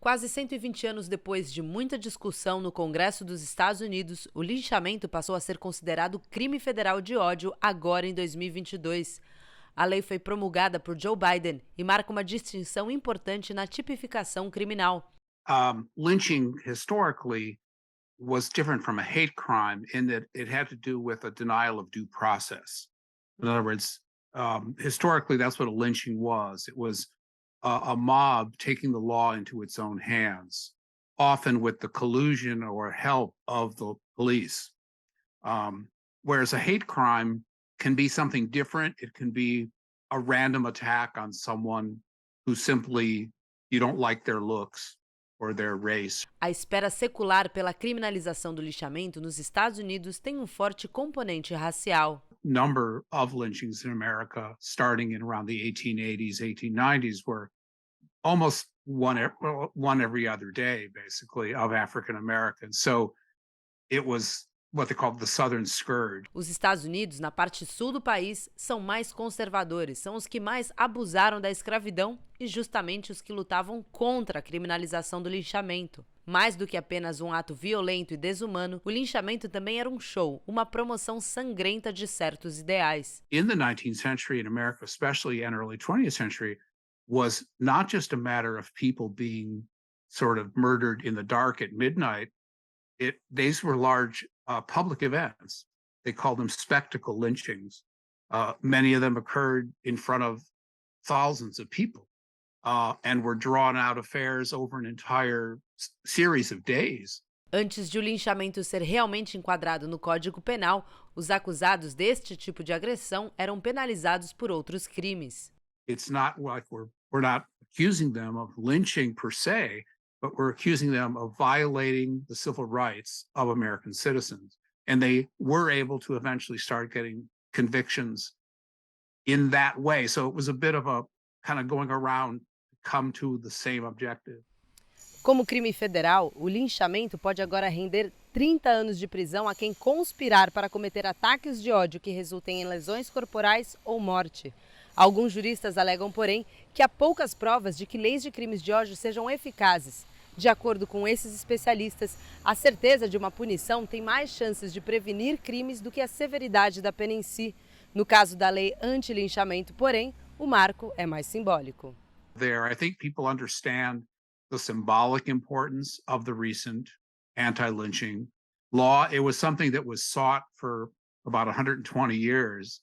Quase 120 anos depois de muita discussão no Congresso dos Estados Unidos, o linchamento passou a ser considerado crime federal de ódio agora em 2022. A lei foi promulgada por Joe Biden e marca uma distinção importante na tipificação criminal. Lynching historically was different from a hate crime in that it had to do with a denial of due process. In other words, historically, that's what a lynching was. It was a mob taking the law into its own hands, often with the collusion or help of the police. Um, Whereas a hate crime can be something different. It can be a random attack on someone who simply you don't like their looks or their race. A espera secular pela criminalização do linchamento nos Estados Unidos tem um forte componente racial. Number of lynchings in America, starting in around the 1880s, 1890s, were almost one every other day, basically, of African Americans. So it was what they called the Southern Scourge. Os Estados Unidos, na parte sul do país, são mais conservadores, são os que mais abusaram da escravidão e justamente os que lutavam contra a criminalização do linchamento. Mais do que apenas um ato violento e desumano, o linchamento também era um show, uma promoção sangrenta de certos ideais. In the 19th century in America, especially and early 20th century, was not just a matter of people being sort of murdered in the dark at midnight. These were large public events. They called them spectacle lynchings. Many of them occurred in front of thousands of people and were drawn out affairs over an entire series of days. Antes de o linchamento ser realmente enquadrado no Código Penal, os acusados deste tipo de agressão eram penalizados por outros crimes. It's not like we're not accusing them of lynching per se, but we're accusing them of violating the civil rights of American citizens. And they were able to eventually start getting convictions in that way. So it was a bit of a kind of going around to come to the same objective. Como crime federal, o linchamento pode agora render 30 anos de prisão a quem conspirar para cometer ataques de ódio que resultem em lesões corporais ou morte. Alguns juristas alegam, porém, que há poucas provas de que leis de crimes de ódio sejam eficazes. De acordo com esses especialistas, a certeza de uma punição tem mais chances de prevenir crimes do que a severidade da pena em si. No caso da lei anti-linchamento, porém, o marco é mais simbólico. I think people understand the symbolic importance of the recent anti-lynching law. It was something that was sought for about 120 years.